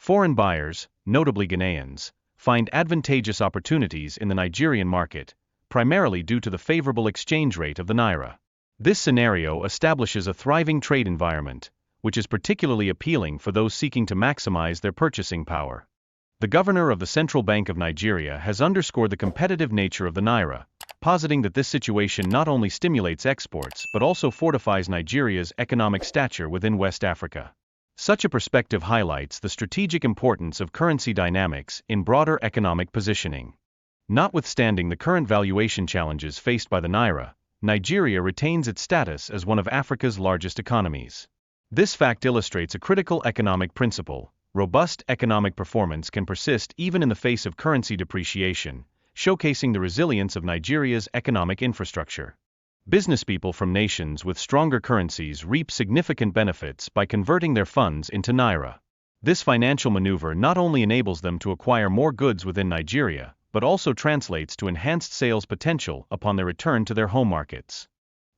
Foreign buyers, notably Ghanaians, find advantageous opportunities in the Nigerian market, primarily due to the favorable exchange rate of the Naira. This scenario establishes a thriving trade environment, which is particularly appealing for those seeking to maximize their purchasing power. The governor of the Central Bank of Nigeria has underscored the competitive nature of the Naira, positing that this situation not only stimulates exports but also fortifies Nigeria's economic stature within West Africa. Such a perspective highlights the strategic importance of currency dynamics in broader economic positioning. Notwithstanding the current valuation challenges faced by the Naira, Nigeria retains its status as one of Africa's largest economies. This fact illustrates a critical economic principle: robust economic performance can persist even in the face of currency depreciation, showcasing the resilience of Nigeria's economic infrastructure. Businesspeople from nations with stronger currencies reap significant benefits by converting their funds into Naira. This financial maneuver not only enables them to acquire more goods within Nigeria, but also translates to enhanced sales potential upon their return to their home markets.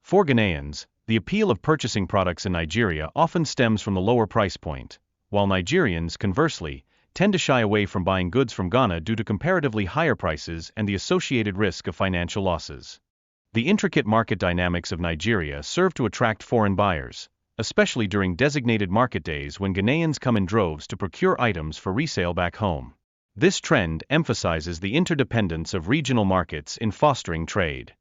For Ghanaians, the appeal of purchasing products in Nigeria often stems from the lower price point, while Nigerians, conversely, tend to shy away from buying goods from Ghana due to comparatively higher prices and the associated risk of financial losses. The intricate market dynamics of Nigeria serve to attract foreign buyers, especially during designated market days when Ghanaians come in droves to procure items for resale back home. This trend emphasizes the interdependence of regional markets in fostering trade.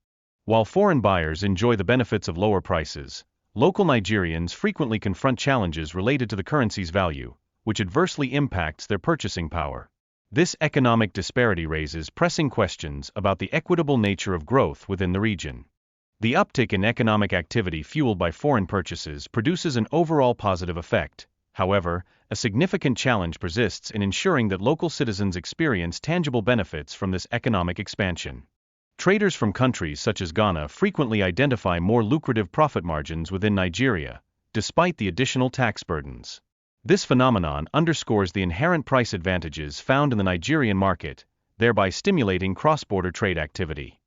While foreign buyers enjoy the benefits of lower prices, local Nigerians frequently confront challenges related to the currency's value, which adversely impacts their purchasing power. This economic disparity raises pressing questions about the equitable nature of growth within the region. The uptick in economic activity fueled by foreign purchases produces an overall positive effect. However, a significant challenge persists in ensuring that local citizens experience tangible benefits from this economic expansion. Traders from countries such as Ghana frequently identify more lucrative profit margins within Nigeria, despite the additional tax burdens. This phenomenon underscores the inherent price advantages found in the Nigerian market, thereby stimulating cross-border trade activity.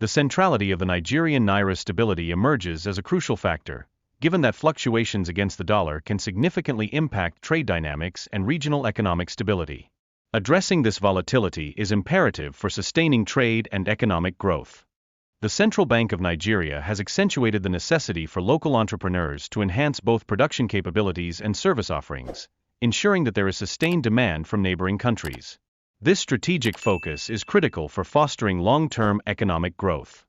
The centrality of the Nigerian Naira's stability emerges as a crucial factor, given that fluctuations against the dollar can significantly impact trade dynamics and regional economic stability. Addressing this volatility is imperative for sustaining trade and economic growth. The Central Bank of Nigeria has accentuated the necessity for local entrepreneurs to enhance both production capabilities and service offerings, ensuring that there is sustained demand from neighboring countries. This strategic focus is critical for fostering long-term economic growth.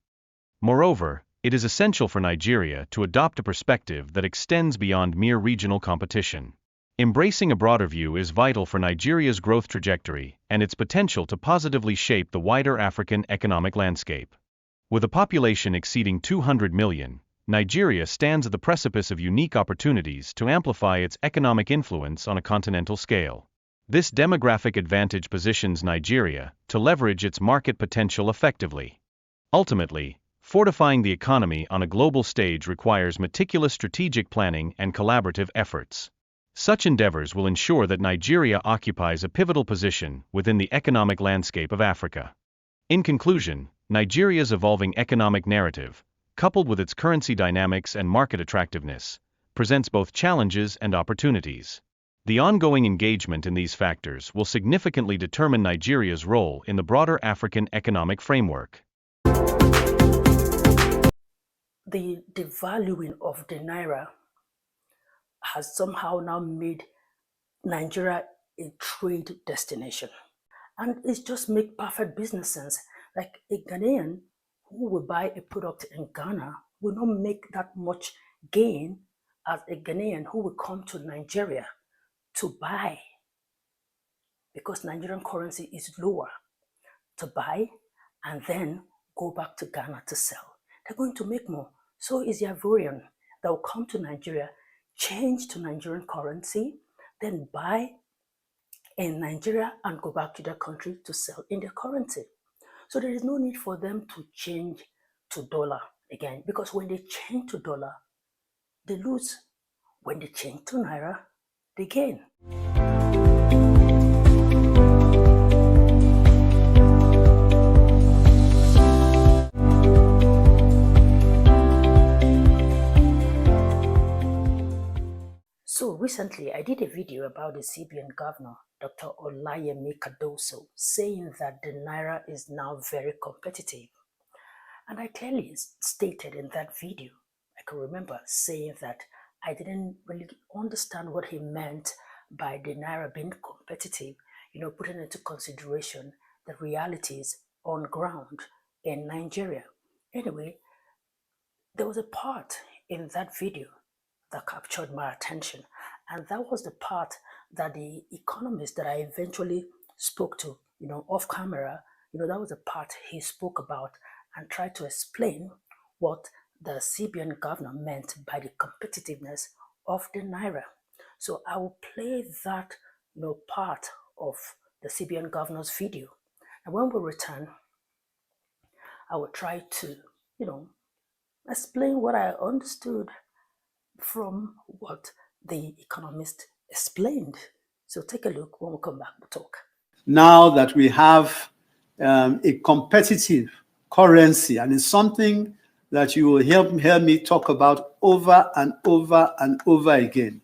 Moreover, it is essential for Nigeria to adopt a perspective that extends beyond mere regional competition. Embracing a broader view is vital for Nigeria's growth trajectory and its potential to positively shape the wider African economic landscape. With a population exceeding 200 million, Nigeria stands at the precipice of unique opportunities to amplify its economic influence on a continental scale. This demographic advantage positions Nigeria to leverage its market potential effectively. Ultimately, fortifying the economy on a global stage requires meticulous strategic planning and collaborative efforts. Such endeavors will ensure that Nigeria occupies a pivotal position within the economic landscape of Africa. In conclusion, Nigeria's evolving economic narrative, coupled with its currency dynamics and market attractiveness, presents both challenges and opportunities. The ongoing engagement in these factors will significantly determine Nigeria's role in the broader African economic framework. The devaluing of the Naira has somehow now made Nigeria a trade destination. And it just makes perfect business sense. Like a Ghanaian who will buy a product in Ghana will not make that much gain as a Ghanaian who will come to Nigeria to buy, because Nigerian currency is lower, to buy and then go back to Ghana to sell. They're going to make more. So is the Ivorian that will come to Nigeria, change to Nigerian currency, then buy in Nigeria and go back to their country to sell in their currency. So there is no need for them to change to dollar again, because when they change to dollar, they lose. When they change to Naira, they gain. So recently, Recently, I did a video about the CBN governor, Dr. Olayemi Cardoso, saying that the Naira is now very competitive. And I clearly stated in that video, I can remember saying that I didn't really understand what he meant by the Naira being competitive, putting into consideration the realities on ground in Nigeria. Anyway, there was a part in that video that captured my attention, and that was the part that the economist that I eventually spoke to, off camera, that was the part he spoke about and tried to explain what the CBN governor meant by the competitiveness of the Naira. So I will play that, part of the CBN governor's video. And when we return, I will try to, explain what I understood from what the economist explained. So take a look. When we come back, we'll talk. Now that we have a competitive currency, and it's something that you will hear me talk about over and over and over again.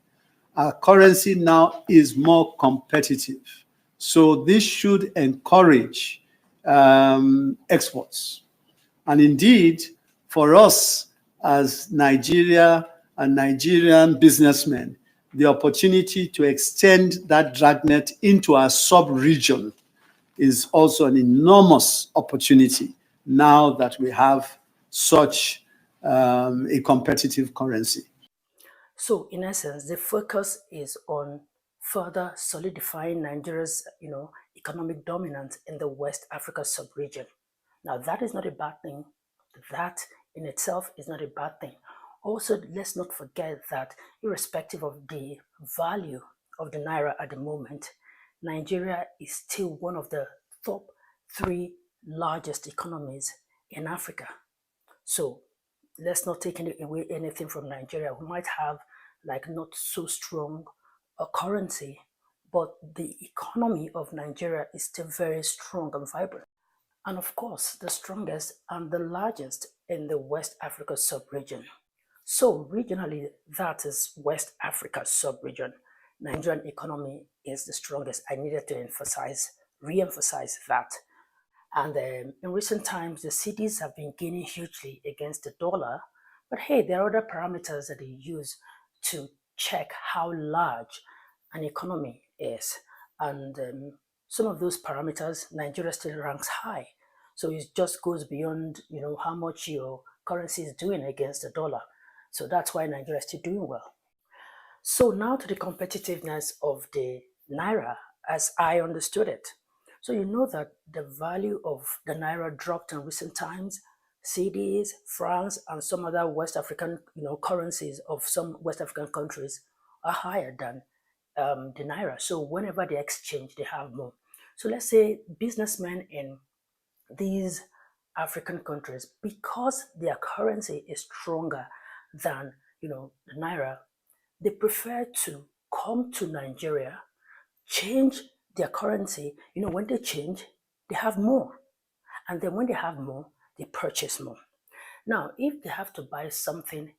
Our currency now is more competitive. So this should encourage exports. And indeed, for us as Nigeria and Nigerian businessmen, the opportunity to extend that dragnet into our sub-region is also an enormous opportunity now that we have such a competitive currency. So in essence, the focus is on further solidifying Nigeria's, economic dominance in the West Africa sub-region. Now that is not a bad thing. That in itself is not a bad thing. Also, let's not forget that irrespective of the value of the Naira at the moment, Nigeria is still one of the top 3 largest economies in Africa. So let's not take away anything from Nigeria. We might have like not so strong a currency, but the economy of Nigeria is still very strong and vibrant. And of course, the strongest and the largest in the West Africa sub-region. So regionally, that is West Africa sub-region. Nigerian economy is the strongest. I needed to re-emphasize that. And in recent times, the cities have been gaining hugely against the dollar. But hey, there are other parameters that they use to check how large an economy is. And some of those parameters, Nigeria still ranks high. So it just goes beyond, how much your currency is doing against the dollar. So that's why Nigeria is still doing well. So now to the competitiveness of the Naira as I understood it. So you know that the value of the Naira dropped in recent times. cedis, francs, and some other West African, currencies of some West African countries are higher than the Naira. So whenever they exchange, they have more. So let's say businessmen in these African countries, because their currency is stronger than, the Naira, they prefer to come to Nigeria, change their currency. When they change, they have more. And then when they have more, they purchase more. Now, if they have to buy something,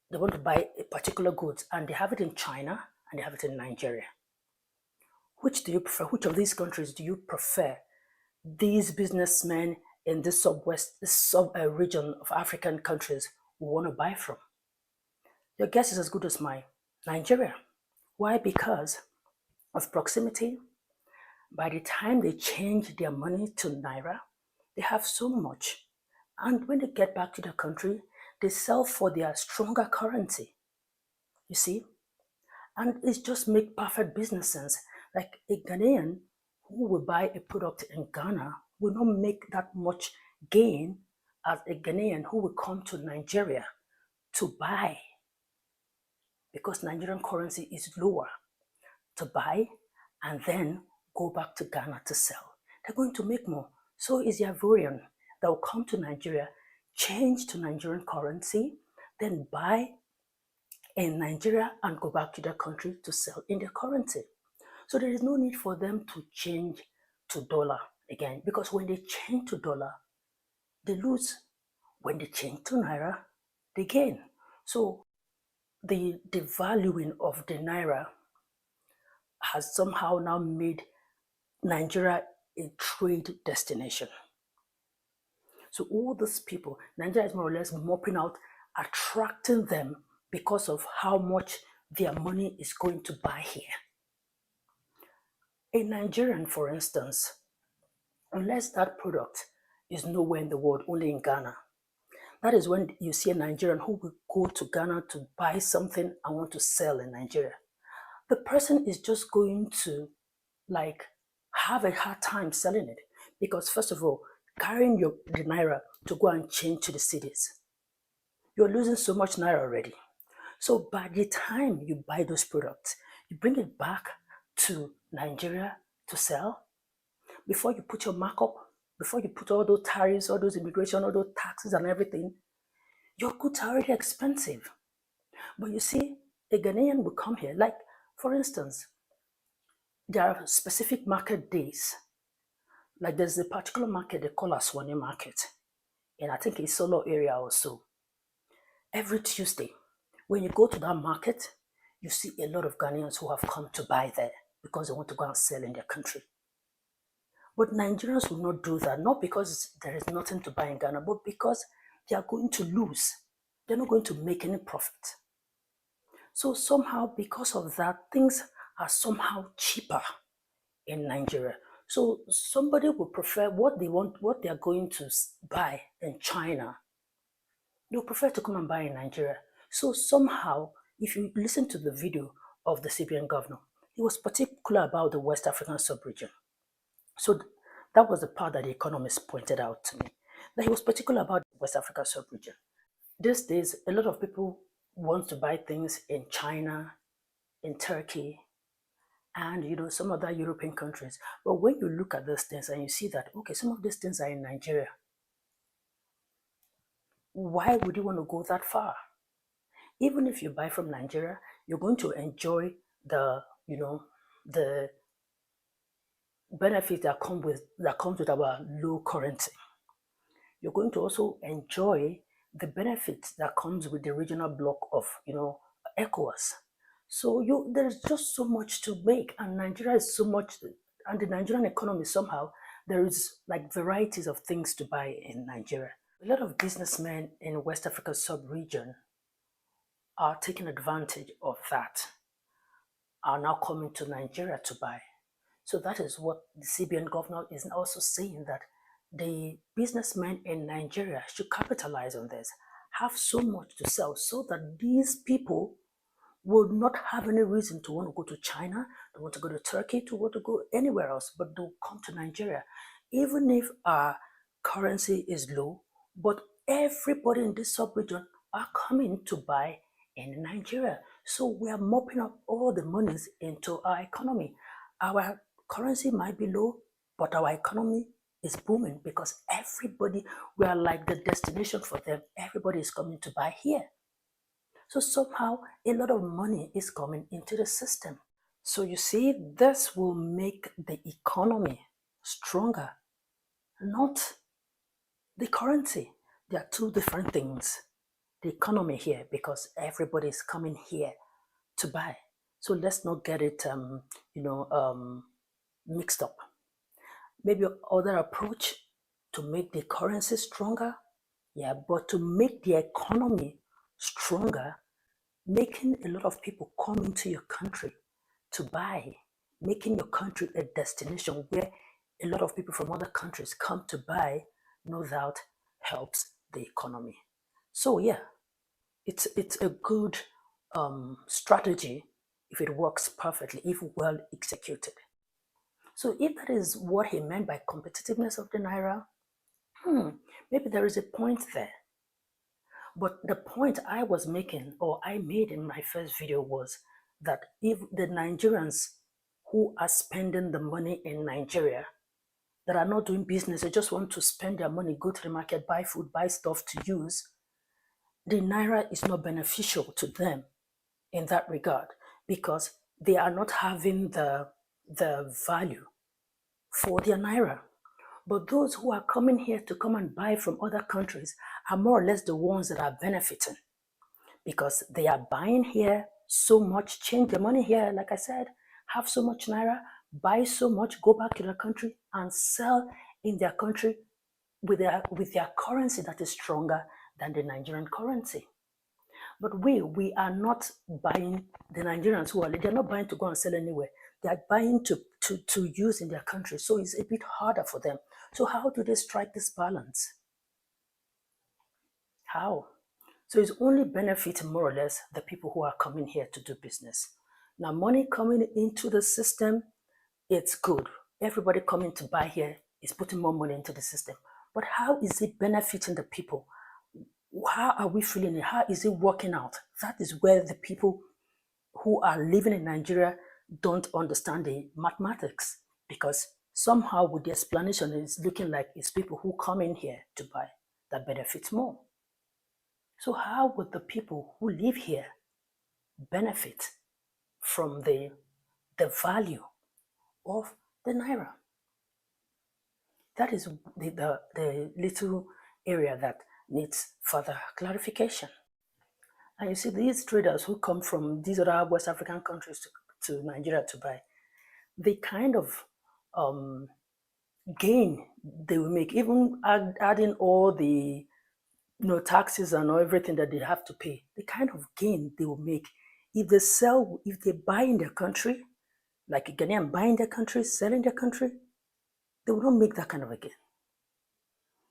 they want to buy a particular goods and they have it in China and they have it in Nigeria. Which do you prefer? Which of these countries do you prefer these businessmen in this sub-region of African countries want to buy from? Your guess is as good as mine. Nigeria. Why? Because of proximity. By the time they change their money to Naira, they have so much. And when they get back to their country, they sell for their stronger currency. You see? And it just makes perfect business sense. Like a Ghanaian who will buy a product in Ghana will not make that much gain as a Ghanaian who will come to Nigeria to buy, because Nigerian currency is lower, to buy and then go back to Ghana to sell. They're going to make more. So is the Ivorian that will come to Nigeria, change to Nigerian currency, then buy in Nigeria and go back to their country to sell in their currency. So there is no need for them to change to dollar again, because when they change to dollar, they lose. When they change to Naira, they gain. So the devaluing of the Naira has somehow now made Nigeria a trade destination. So all these people, Nigeria is more or less mopping out, attracting them because of how much their money is going to buy here. A Nigerian, for instance, unless that product is nowhere in the world, only in Ghana, that is when you see a Nigerian who will go to Ghana to buy something and want to sell in Nigeria. The person is just going to have a hard time selling it because, first of all, carrying the Naira to go and change to the cities, you're losing so much Naira already. So by the time you buy those products, you bring it back to Nigeria to sell, before you put your markup, before you put all those tariffs, all those immigration, all those taxes and everything, your goods are already expensive. But you see, a Ghanaian will come here. Like, for instance, there are specific market days. Like there's a particular market they call Aswani Market. And I think it's Solo area also. Every Tuesday, when you go to that market, you see a lot of Ghanaians who have come to buy there because they want to go and sell in their country. But Nigerians will not do that, not because there is nothing to buy in Ghana, but because they are going to lose. They're not going to make any profit. So somehow, because of that, things are somehow cheaper in Nigeria. So somebody would prefer what they want, what they are going to buy in China. They'll prefer to come and buy in Nigeria. So somehow, if you listen to the video of the CBN governor, he was particular about the West African sub-region. So that was the part that the economist pointed out to me, that he was particular about the West Africa sub-region. These days, a lot of people want to buy things in China, in Turkey, and some other European countries. But when you look at these things and you see that, okay, some of these things are in Nigeria, why would you want to go that far? Even if you buy from Nigeria, you're going to enjoy the benefits that comes with our low currency. You're going to also enjoy the benefits that comes with the regional bloc of ECOWAS. So there's just so much to make, and Nigeria is so much, and the Nigerian economy somehow there is like varieties of things to buy in Nigeria. A lot of businessmen in West Africa sub-region are taking advantage of that, are now coming to Nigeria to buy. So that is what the CBN governor is also saying, that the businessmen in Nigeria should capitalize on this, have so much to sell so that these people will not have any reason to want to go to China, to want to go to Turkey, to want to go anywhere else, but they'll come to Nigeria. Even if our currency is low, but everybody in this sub-region are coming to buy in Nigeria. So we are mopping up all the monies into our economy. Our currency might be low, but our economy is booming because we are like the destination for them. Everybody is coming to buy here. So somehow a lot of money is coming into the system. So you see, this will make the economy stronger, not the currency. There are two different things. The economy here, because everybody is coming here to buy. So let's not get it, mixed up. Maybe other approach to make the currency stronger, yeah, but to make the economy stronger, making a lot of people come into your country to buy, making your country a destination where a lot of people from other countries come to buy, no doubt helps the economy. So yeah, it's a good strategy if it works perfectly, if well executed. So if that is what he meant by competitiveness of the Naira, maybe there is a point there. But the point I was making, or I made in my first video, was that if the Nigerians who are spending the money in Nigeria, that are not doing business, they just want to spend their money, go to the market, buy food, buy stuff to use, the Naira is not beneficial to them in that regard because they are not having the value for their Naira. But those who are coming here to come and buy from other countries are more or less the ones that are benefiting because they are buying here so much, change the money here, like I said, have so much Naira, buy so much, go back to their country and sell in their country with their currency that is stronger than the Nigerian currency. But we are not buying. The Nigerians who are, they're not buying to go and sell anywhere. They are buying to use in their country. So it's a bit harder for them. So how do they strike this balance? How? So it's only benefiting more or less the people who are coming here to do business. Now, money coming into the system, it's good. Everybody coming to buy here is putting more money into the system. But how is it benefiting the people? How are we feeling it? How is it working out? That is where the people who are living in Nigeria don't understand the mathematics, because somehow with the explanation, it's looking like it's people who come in here to buy that benefits more. So how would the people who live here benefit from the value of the Naira? That is the little area that needs further clarification. And you see, these traders who come from these other West African countries to Nigeria to buy, the kind of gain they will make, even adding all the taxes and everything that they have to pay, the kind of gain they will make if they buy in their country, like a Ghanaian buying their country, selling their country, they will not make that kind of a gain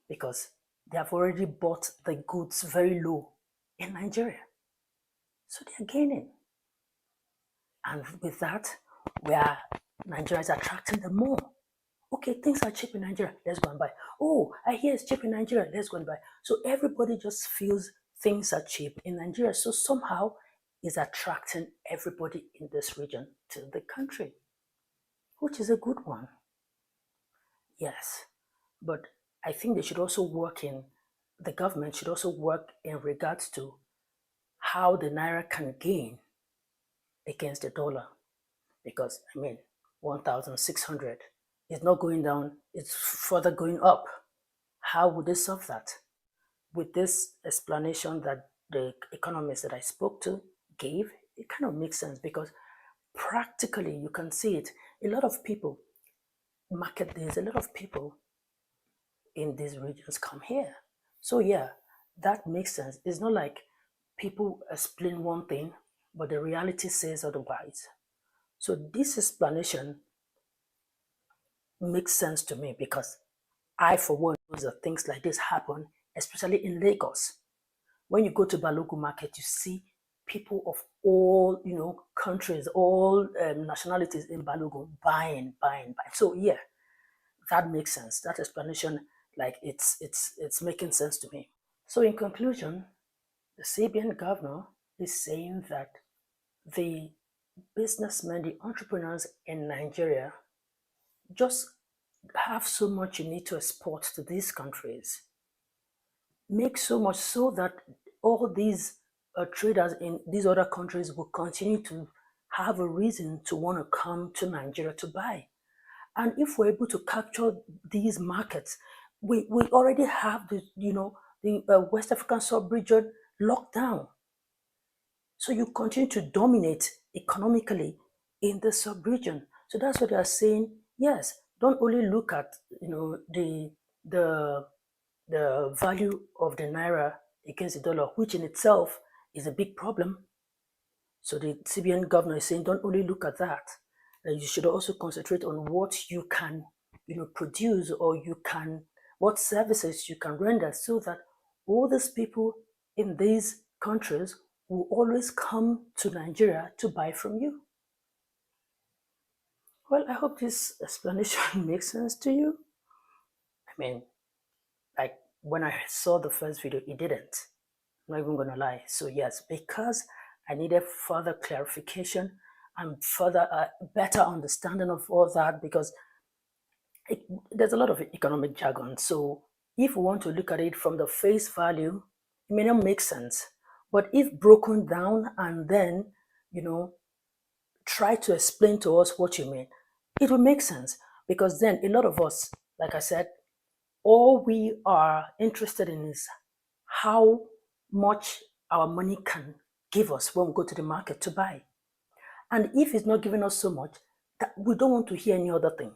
because they have already bought the goods very low in Nigeria. So they're gaining. And with that, Nigeria is attracting them more. Okay, things are cheap in Nigeria, let's go and buy. Oh, I hear it's cheap in Nigeria, let's go and buy. So everybody just feels things are cheap in Nigeria. So somehow it's attracting everybody in this region to the country, which is a good one. Yes, but I think they should also the government should also work in regards to how the Naira can gain against the dollar. Because, 1,600 is not going down, it's further going up. How would they solve that? With this explanation that the economists that I spoke to gave, it kind of makes sense because practically you can see it. A lot of people, market days, a lot of people in these regions come here. So yeah, that makes sense. It's not like people explain one thing, but the reality says otherwise. So this explanation makes sense to me because I, for one, know that things like this happen, especially in Lagos. When you go to Balogun market, you see people of all, countries, all nationalities in Balogun buying. So yeah, that makes sense. That explanation, it's making sense to me. So in conclusion, the CBN governor is saying that the businessmen, the entrepreneurs in Nigeria just have so much you need to export to these countries. Make so much so that all these traders in these other countries will continue to have a reason to want to come to Nigeria to buy. And if we're able to capture these markets, we already have the West African sub-region locked down. So you continue to dominate economically in the sub-region. So that's what they are saying. Yes, don't only look at the value of the Naira against the dollar, which in itself is a big problem. So the CBN governor is saying, don't only look at that. You should also concentrate on what you can, produce, or what services you can render, so that all these people in these countries will always come to Nigeria to buy from you. Well, I hope this explanation makes sense to you. Like when I saw the first video, it didn't. I'm not even gonna lie. So yes, because I needed further clarification and further better understanding of all that, because there's a lot of economic jargon. So if we want to look at it from the face value, it may not make sense. But if broken down and then, try to explain to us what you mean, it will make sense. Because then a lot of us, like I said, all we are interested in is how much our money can give us when we go to the market to buy. And if it's not giving us so much, that we don't want to hear any other thing.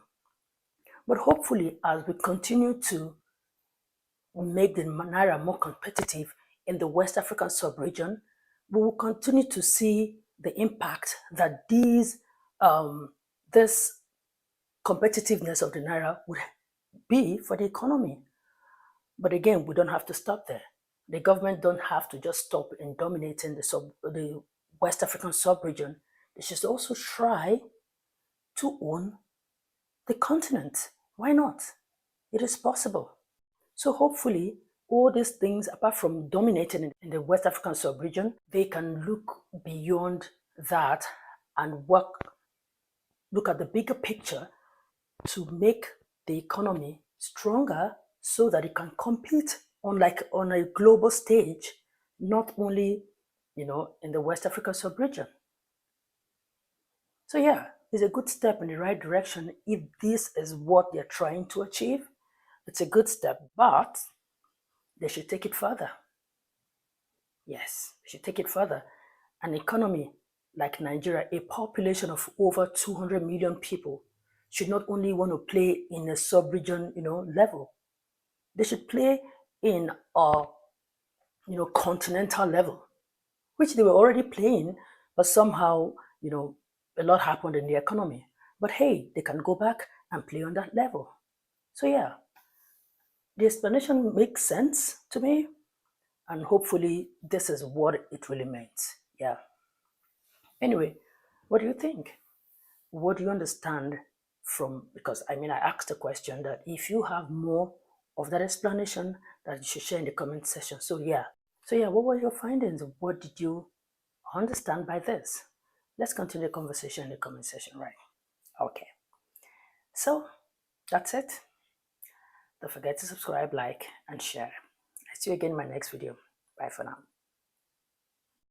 But hopefully, as we continue to make the Naira more competitive in the West African sub-region, we will continue to see the impact that this competitiveness of the Naira would be for the economy. But again, we don't have to stop there. The government don't have to just stop in dominating the West African sub-region. They should also try to own the continent. Why not? It is possible. So hopefully, all these things, apart from dominating in the West African sub-region, they can look beyond that and look at the bigger picture to make the economy stronger so that it can compete on a global stage, not only, in the West Africa sub-region. So yeah, it's a good step in the right direction if this is what they're trying to achieve. It's a good step, but they should take it further. Yes, they should take it further. An economy like Nigeria, a population of over 200 million people, should not only want to play in a sub-region, level. They should play in a, continental level, which they were already playing, but somehow, a lot happened in the economy. But hey, they can go back and play on that level. So yeah, the explanation makes sense to me, and hopefully this is what it really means. Yeah. Anyway, what do you think? What do you understand from, because I asked a question that if you have more of that explanation, that you should share in the comment section. So yeah, what were your findings? What did you understand by this? Let's continue the conversation in the comment section, right? Okay. So that's it. Don't forget to subscribe, like, and share. I'll see you again in my next video. Bye for now.